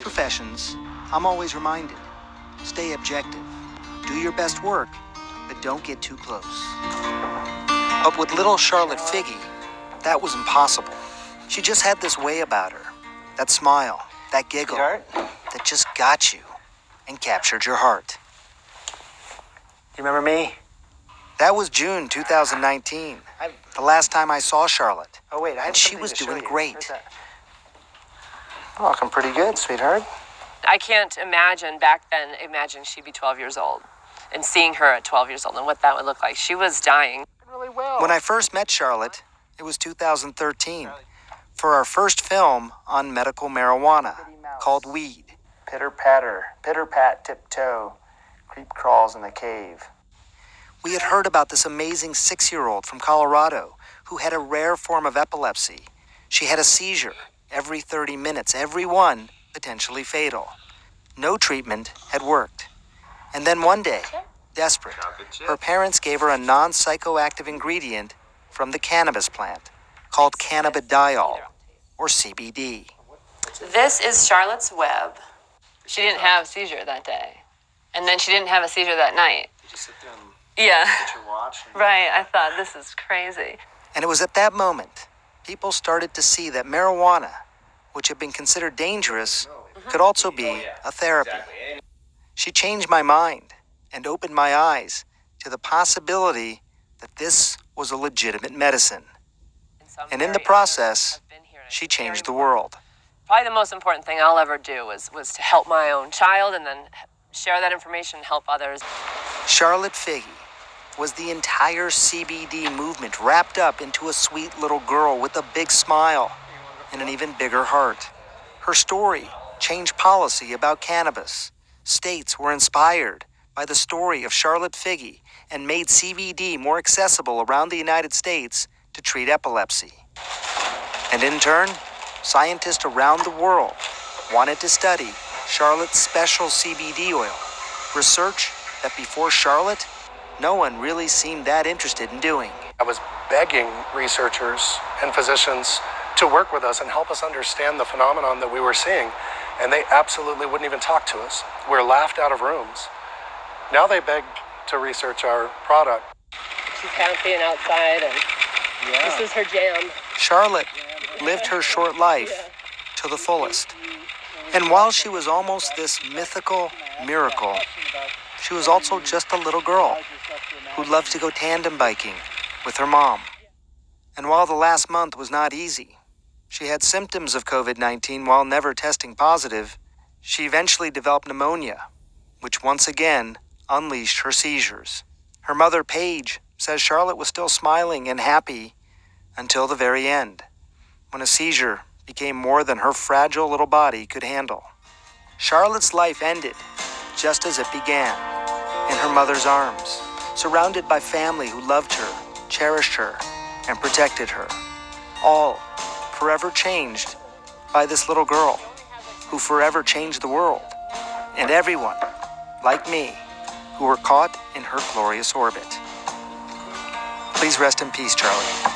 Professions, I'm always reminded, stay objective, do your best work, but don't get too close. But with little Charlotte Figi, that was impossible. She just had this way about her, that smile, that giggle, that just got you and captured your heart. You remember me? That was June 2019, the last time I saw Charlotte. Oh, wait, I had and she something was to show doing you. great. Oh, looking pretty good, sweetheart. I can't imagine she'd be 12 years old and seeing her at 12 years old and what that would look like. She was dying. Really well. When I first met Charlotte, it was 2013, for our first film on medical marijuana called Weed. Pitter-patter, pitter-pat, tiptoe, creep crawls in the cave. We had heard about this amazing 6-year-old from Colorado who had a rare form of epilepsy. She had a seizure every 30 minutes, every one potentially fatal. No treatment had worked. And then one day, desperate, her parents gave her a non-psychoactive ingredient from the cannabis plant called cannabidiol, or CBD. This is Charlotte's Web. She didn't have a seizure that day. And then she didn't have a seizure that night. Did you sit there and Yeah. get your watch? Right, I thought, this is crazy. And it was at that moment, people started to see that marijuana, which had been considered dangerous, could also be a therapy. She changed my mind and opened my eyes to the possibility that this was a legitimate medicine. And in the process, she changed the world. Probably the most important thing I'll ever do was to help my own child and then share that information and help others. Charlotte Figi was the entire CBD movement wrapped up into a sweet little girl with a big smile and an even bigger heart. Her story changed policy about cannabis. States were inspired by the story of Charlotte Figi and made CBD more accessible around the United States to treat epilepsy. And in turn, scientists around the world wanted to study Charlotte's special CBD oil, research that before Charlotte, no one really seemed that interested in doing. I was begging researchers and physicians to work with us and help us understand the phenomenon that we were seeing, and they absolutely wouldn't even talk to us. We were laughed out of rooms. Now they beg to research our product. She's happy and outside, and this is her jam. Charlotte lived her short life to the fullest. And while she was almost this mythical miracle, she was also just a little girl who loved to go tandem biking with her mom. And while the last month was not easy, she had symptoms of COVID-19 while never testing positive. She eventually developed pneumonia, which once again unleashed her seizures. Her mother, Paige, says Charlotte was still smiling and happy until the very end, when a seizure became more than her fragile little body could handle. Charlotte's life ended just as it began, in her mother's arms, surrounded by family who loved her, cherished her, and protected her. All forever changed by this little girl who forever changed the world, and everyone, like me, who were caught in her glorious orbit. Please rest in peace, Charlie.